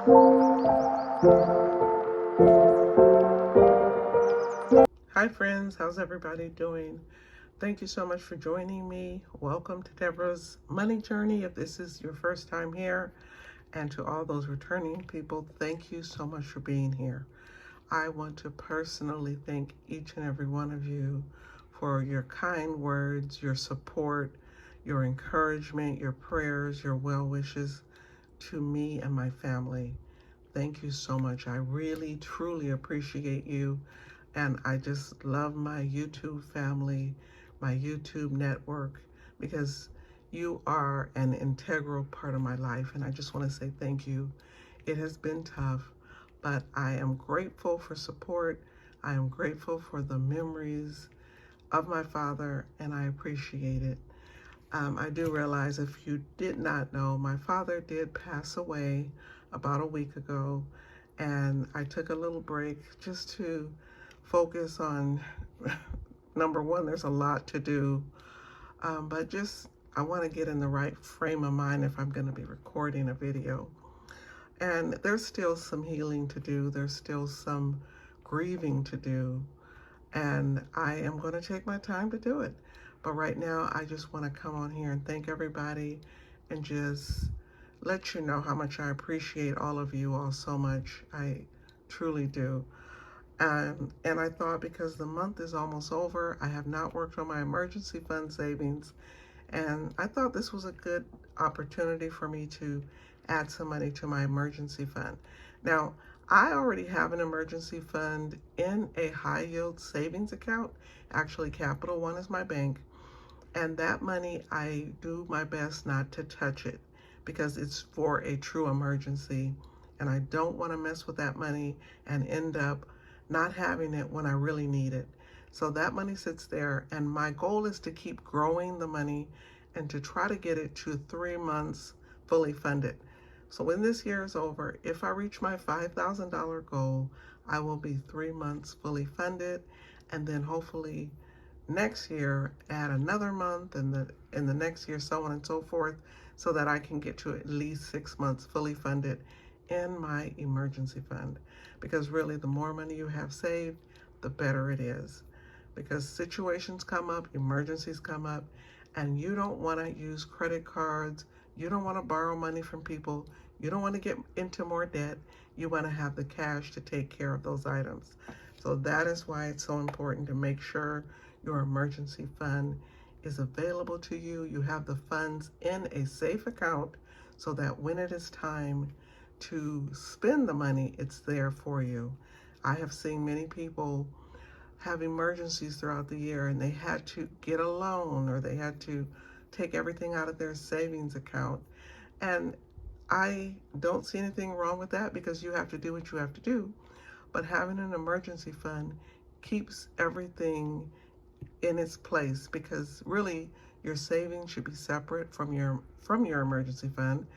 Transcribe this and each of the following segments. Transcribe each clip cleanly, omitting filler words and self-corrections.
Hi friends, how's everybody doing? Thank you so much for joining me. Welcome to Debra's Money Journey. If this is your first time here, and to all those returning people, thank you so much for being here. I want to personally thank each and every one of you for your kind words, your support, your encouragement, your prayers, your well wishes to me and my family. Thank you so much. I really, truly appreciate you. And I just love my YouTube family, my YouTube network, because you are an integral part of my life. And I just want to say thank you. It has been tough, but I am grateful for support. I am grateful for the memories of my father, and I appreciate it. I do realize, if you did not know, my father did pass away about a week ago, and I took a little break just to focus on number one, there's a lot to do, but just I want to get in the right frame of mind if I'm going to be recording a video. And there's still some healing to do, there's still some grieving to do, and I am going to take my time to do it. But right now, I just want to come on here and thank everybody and just let you know how much I appreciate all of you all so much. I truly do. And I thought, because the month is almost over, I have not worked on my emergency fund savings, and I thought this was a good opportunity for me to add some money to my emergency fund. Now, I already have an emergency fund in a high yield savings account. Actually, Capital One is my bank. And that money, I do my best not to touch it because it's for a true emergency. And I don't want to mess with that money and end up not having it when I really need it. So that money sits there, and my goal is to keep growing the money and to try to get it to 3 months fully funded. So when this year is over, if I reach my $5,000 goal, I will be 3 months fully funded, and then hopefully next year add another month, and in the next year, so on and so forth, so that I can get to at least 6 months fully funded in my emergency fund. Because really, the more money you have saved, the better it is. Because situations come up, emergencies come up, and you don't want to use credit cards, you don't want to borrow money from people, you don't want to get into more debt, you want to have the cash to take care of those items. So that is why it's so important to make sure your emergency fund is available to you. You have the funds in a safe account so that when it is time to spend the money, it's there for you. I have seen many people have emergencies throughout the year, and they had to get a loan, or they had to take everything out of their savings account. And I don't see anything wrong with that, because you have to do what you have to do. But having an emergency fund keeps everything in its place, because really your savings should be separate from your emergency fund,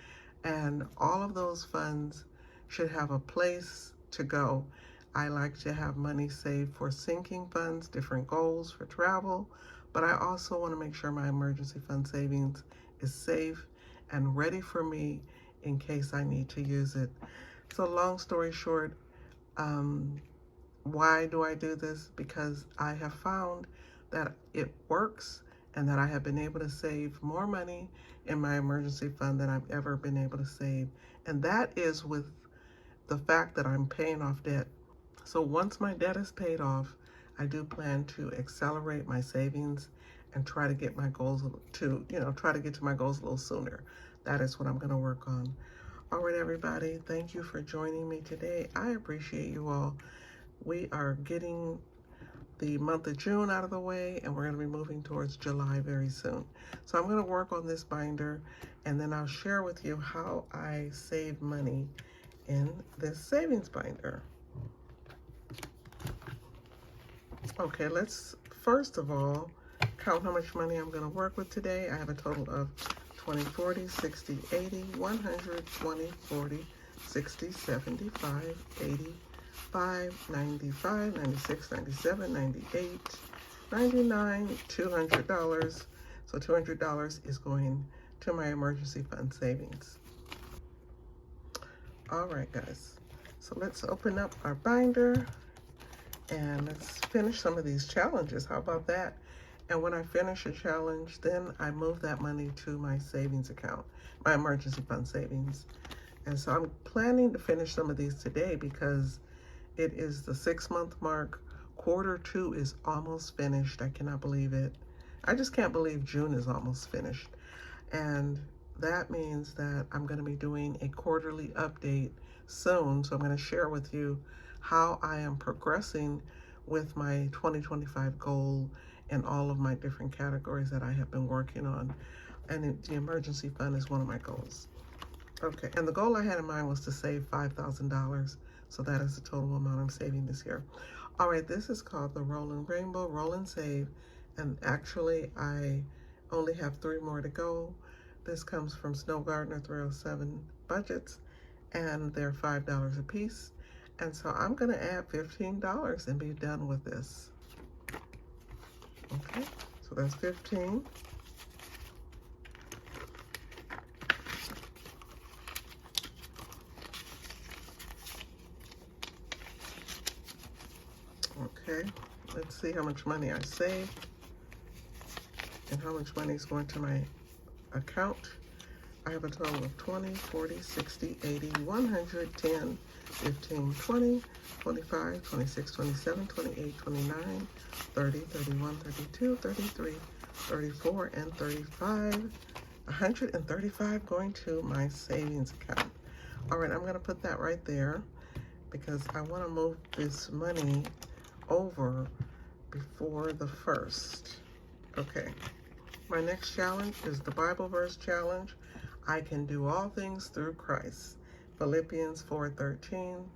and all of those funds should have a place to go. I like to have money saved for sinking funds, different goals for travel, but I also want to make sure my emergency fund savings is safe and ready for me in case I need to use it. So long story short, why do I do this? Because I have found that it works, and that I have been able to save more money in my emergency fund than I've ever been able to save. And that is with the fact that I'm paying off debt. So once my debt is paid off, I do plan to accelerate my savings and try to get my goals try to get to my goals a little sooner. That is what I'm going to work on. All right, everybody, thank you for joining me today. I appreciate you all. We are getting the month of June out of the way, and we're going to be moving towards July very soon. So I'm going to work on this binder, and then I'll share with you how I save money in this savings binder. Okay, let's first of all count how much money I'm going to work with today. I have a total of 20, 40, 60, 80, 100, 20, 40, 60, 75, 80, 95, 96, 97, 98, 99, $200. So $200 is going to my emergency fund savings. All right, guys. So let's open up our binder and let's finish some of these challenges. How about that? And when I finish a challenge, then I move that money to my savings account, my emergency fund savings. And so I'm planning to finish some of these today because it is the 6-month mark. Quarter 2 is almost finished. I cannot believe it. I just can't believe June is almost finished. And that means that I'm going to be doing a quarterly update soon. So I'm going to share with you how I am progressing with my 2025 goal and all of my different categories that I have been working on. And the emergency fund is one of my goals. Okay, and the goal I had in mind was to save $5,000. So that is the total amount I'm saving this year. All right, this is called the Rolling Rainbow Roll and Save. And actually, I only have 3 more to go. This comes from Snow Gardener 307 Budgets, and they're $5 a piece. And so I'm gonna add $15 and be done with this. Okay, so that's 15. Okay, let's see how much money I saved and how much money is going to my account. I have a total of 20, 40, 60, 80, 100, 10, 15, 20, 25, 26, 27, 28, 29, 30, 31, 32, 33, 34, and 35. 135 going to my savings account. All right, I'm gonna put that right there because I wanna move this money over before the 1st. Okay, my next challenge is the Bible verse challenge. I can do all things through Christ. Philippians 4:13.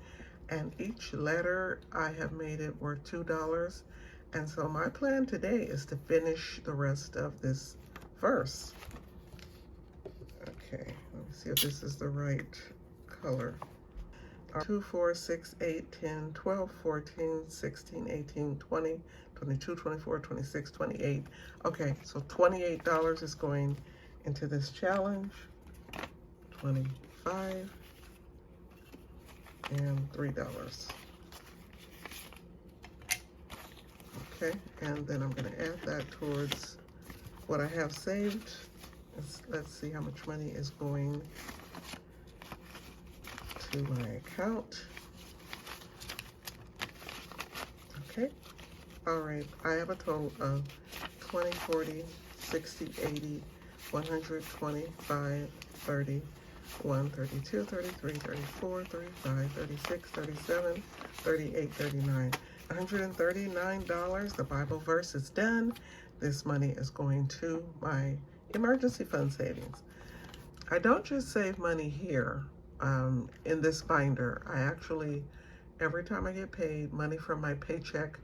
And each letter I have made it worth $2. And so my plan today is to finish the rest of this verse. Okay, let me see if this is the right color. 2, 4, 6, 8, 10, 12, 14, 16, 18, 20, 22, 24, 26, 28. Okay, so $28 is going into this challenge. 25 and $3. Okay, and then I'm going to add that towards what I have saved. Let's see how much money is going to my account. Okay, all right, I have a total of 20, 40, 60, 80, 100, 25, 30, 1, 32, 33, 34, 35, 36, 37, 38, 39. $139. The Bible verse is done. This money is going to my emergency fund savings. I don't just save money here in this binder. I actually, every time I get paid, money from my paycheck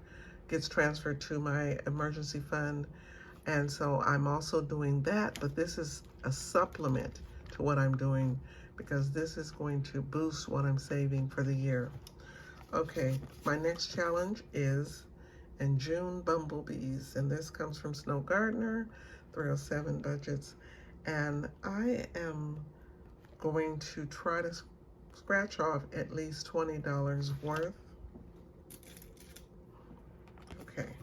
gets transferred to my emergency fund. And so I'm also doing that, but this is a supplement to what I'm doing because this is going to boost what I'm saving for the year. Okay, my next challenge is in June bumblebees, and this comes from Snow Gardener 307 Budgets, and I am going to try to scratch off at least $20 worth. Okay,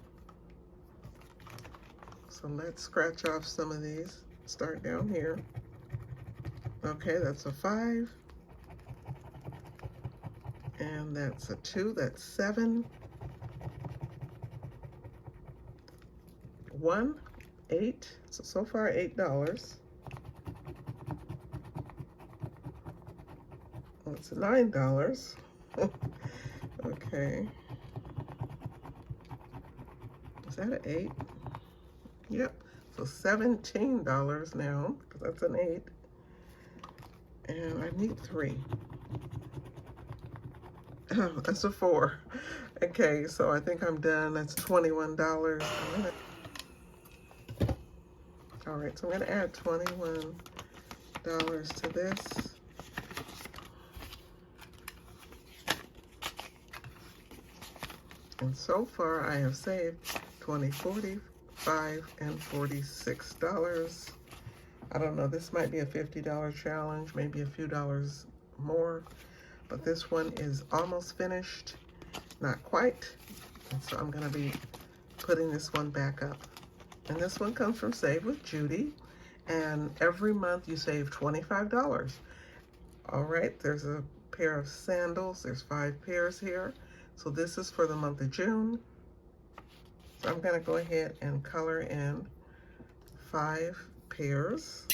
so let's scratch off some of these. Start down here. Okay, that's a 5. And that's a 2, that's 7. 1, 8, so far $8. Well, it's $9. Okay. Is that an 8? Yep, so $17 now, because that's an 8. And I need 3. Oh, that's a 4. Okay, so I think I'm done. That's $21. All right, so I'm gonna add $21 to this. And so far I have saved $20, $45, and $46. I don't know, this might be a $50 challenge, maybe a few dollars more. but this one is almost finished, not quite. And so I'm gonna be putting this one back up. And this one comes from Save with Judy. And every month you save $25. All right, there's a pair of sandals. There's 5 pairs here. So this is for the month of June. So I'm gonna go ahead and color in 5 pairs.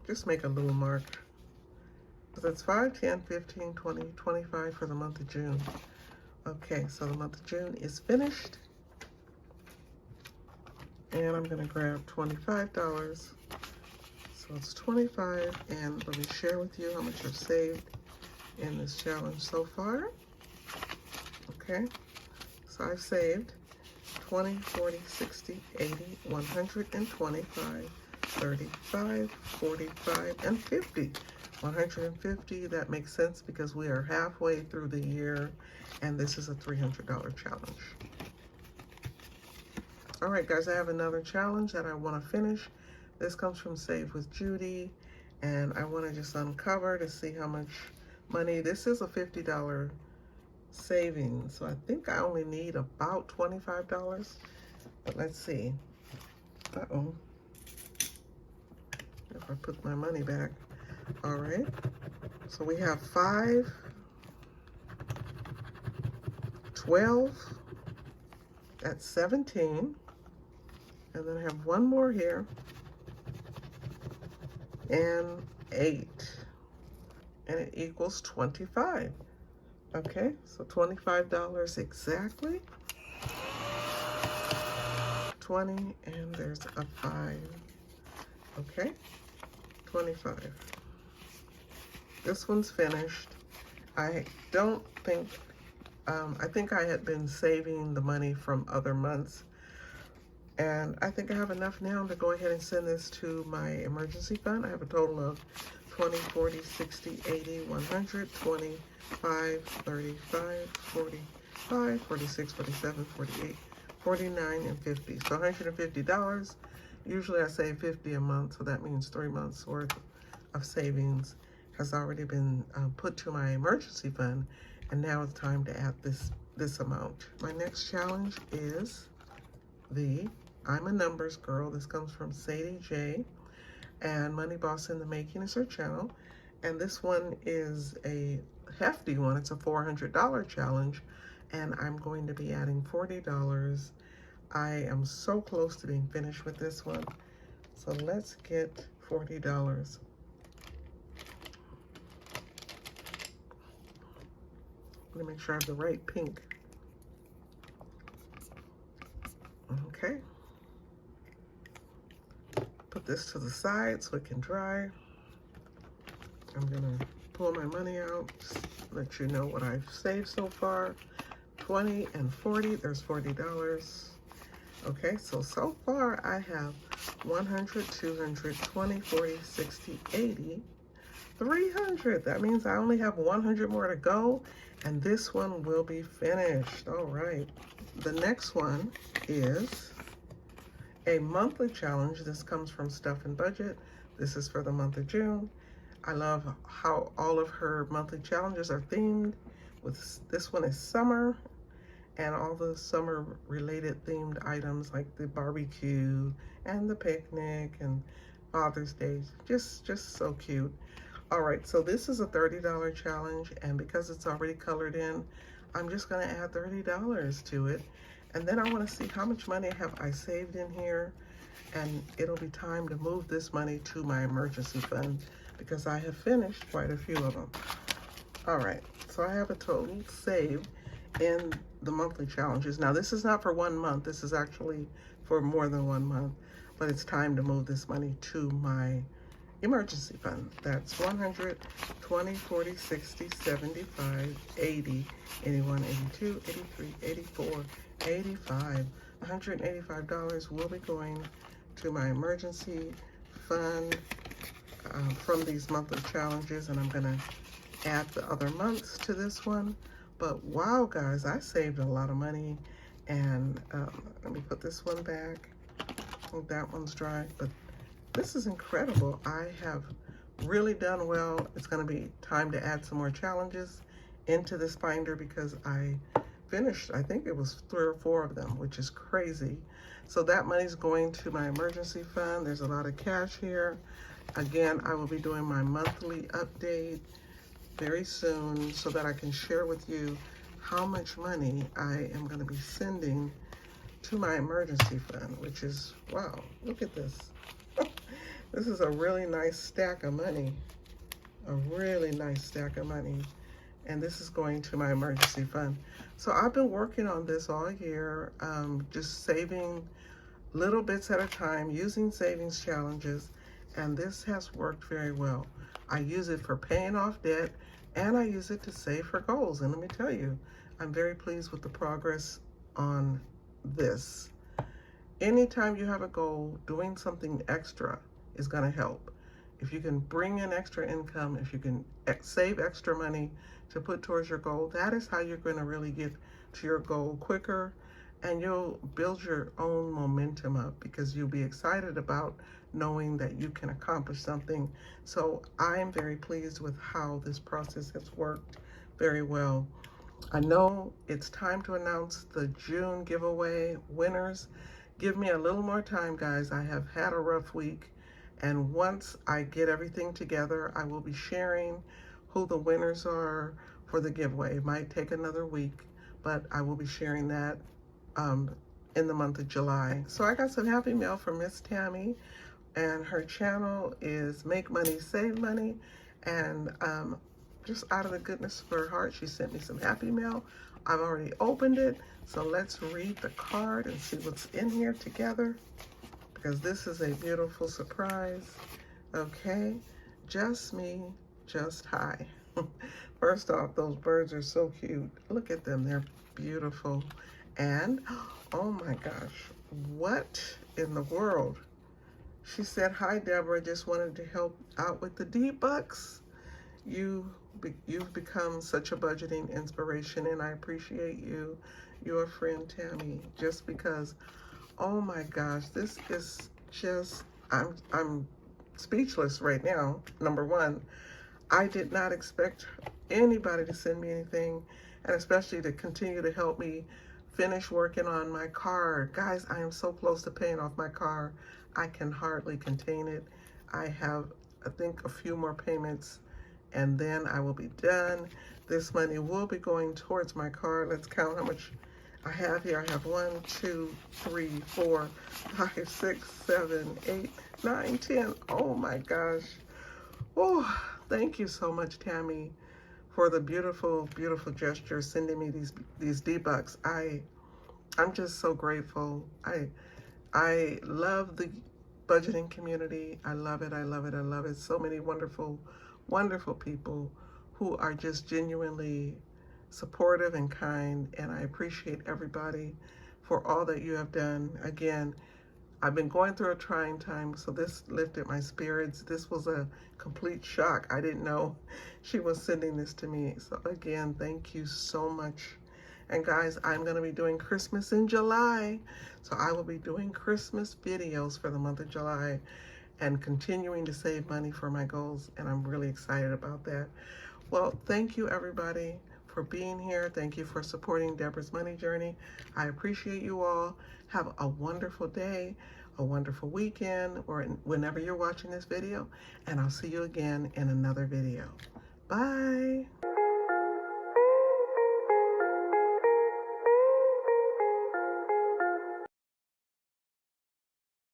Just make a little mark. So that's 5, 10, 15, 20, 25 for the month of June. Okay, so the month of June is finished. And I'm gonna grab $25. So it's 25, and let me share with you how much I've saved in this challenge so far. Okay, so I've saved 20, 40, 60, 80, 125, 35, 45, and 50. 150, that makes sense because we are halfway through the year, and this is a $300 challenge. All right, guys, I have another challenge that I want to finish. This comes from Save with Judy, and I want to just uncover to see how much money. This is a $50 savings, so I think I only need about $25, but let's see. Uh-oh. If I put my money back. All right, so we have 5, 12, that's 17, and then I have one more here, and 8, and it equals 25. Okay, so $25 exactly. 20, and there's a 5. Okay, 25. This one's finished. I don't think, I think I had been saving the money from other months, and I think I have enough now to go ahead and send this to my emergency fund. I have a total of 20, 40, 60, 80, 100, 25, 35, 45, 46, 47, 48, 49, and 50. So $150. Usually I save 50 a month, so that means 3 months worth of savings has already been put to my emergency fund, and now it's time to add this amount. My next challenge is the I'm a Numbers Girl. This comes from Sadie J, and Money Boss in the Making is her channel, and this one is a hefty one. It's a $400 challenge, and I'm going to be adding $40. I am so close to being finished with this one, so let's get $40. Let me make sure I have the right pink. Okay. Put this to the side so it can dry. I'm gonna pull my money out, just let you know what I've saved so far. 20 and 40, there's $40. Okay, so far I have 100, 200, 20, 40, 60, 80, 300. That means I only have 100 more to go, and this one will be finished. All right, the next one is a monthly challenge. This comes from Stuff and Budget. This is for the month of June. I love how all of her monthly challenges are themed. With this one is summer, and all the summer related themed items like the barbecue and the picnic and Father's Day. Just so cute. All right, so this is a $30 challenge, and because it's already colored in, I'm just gonna add $30 to it. And then I wanna see how much money have I saved in here, and it'll be time to move this money to my emergency fund because I have finished quite a few of them. All right, so I have a total saved in the monthly challenges. Now this is not for 1 month, this is actually for more than 1 month, but it's time to move this money to my emergency fund. That's 100, 20, 40, 60, 75, 80, 81, 82, 83, 84, 85. $185 will be going to my emergency fund from these monthly challenges, and I'm gonna add the other months to this one. But wow, guys, I saved a lot of money, and let me put this one back. I think that one's dry, but this is incredible. I have really done well. It's going to be time to add some more challenges into this binder because I finished, I think it was 3 or 4 of them, which is crazy. So that money's going to my emergency fund. There's a lot of cash here. Again, I will be doing my monthly update very soon so that I can share with you how much money I am going to be sending to my emergency fund, which is, wow, look at this. This is a really nice stack of money, a really nice stack of money. And this is going to my emergency fund. So I've been working on this all year, just saving little bits at a time, using savings challenges, and this has worked very well. I use it for paying off debt, and I use it to save for goals. And let me tell you, I'm very pleased with the progress on this. Anytime you have a goal, doing something extra is going to help. If you can bring in extra income, if you can save extra money to put towards your goal, that is how you're going to really get to your goal quicker, and you'll build your own momentum up because you'll be excited about knowing that you can accomplish something. So I'm very pleased with how this process has worked very well. I know it's time to announce the June giveaway winners. Give me a little more time, guys. I have had a rough week, and once I get everything together, I will be sharing who the winners are for the giveaway. It might take another week, but I will be sharing that in the month of July. So I got some happy mail from Miss Tammy, and her channel is Make Money, Save Money, and just out of the goodness of her heart, she sent me some happy mail. I've already opened it, so let's read the card and see what's in here together, because this is a beautiful surprise. Okay, just me, just hi. First off, those birds are so cute. Look at them, they're beautiful. And, oh my gosh, what in the world? She said, hi, Deborah, just wanted to help out with the D-Bucks. You've become such a budgeting inspiration, and I appreciate you, your friend Tammy, just because, oh my gosh, this is just, I'm speechless right now. Number one, I did not expect anybody to send me anything, and especially to continue to help me finish working on my car. Guys, I am so close to paying off my car. I can hardly contain it. I have, I think, a few more payments, and then I will be done. This money will be going towards my car. Let's count how much I have here. I have 1, 2, 3, 4, 5, 6, 7, 8, 9, 10. Oh my gosh. Oh, thank you so much, Tammy, for the beautiful, beautiful gesture, sending me these D-Bucks. I'm just so grateful. I love the budgeting community. I love it, I love it, I love it. So many wonderful, wonderful people who are just genuinely supportive and kind, and I appreciate everybody for all that you have done. Again, I've been going through a trying time, so this lifted my spirits. This was a complete shock. I didn't know she was sending this to me. So again, thank you so much. And guys, I'm going to be doing Christmas in July. So I will be doing Christmas videos for the month of July and continuing to save money for my goals. And I'm really excited about that. Well, thank you everybody for being here. Thank you for supporting Debra's Money Journey. I appreciate you all. Have a wonderful day, a wonderful weekend, or whenever you're watching this video. And I'll see you again in another video. Bye.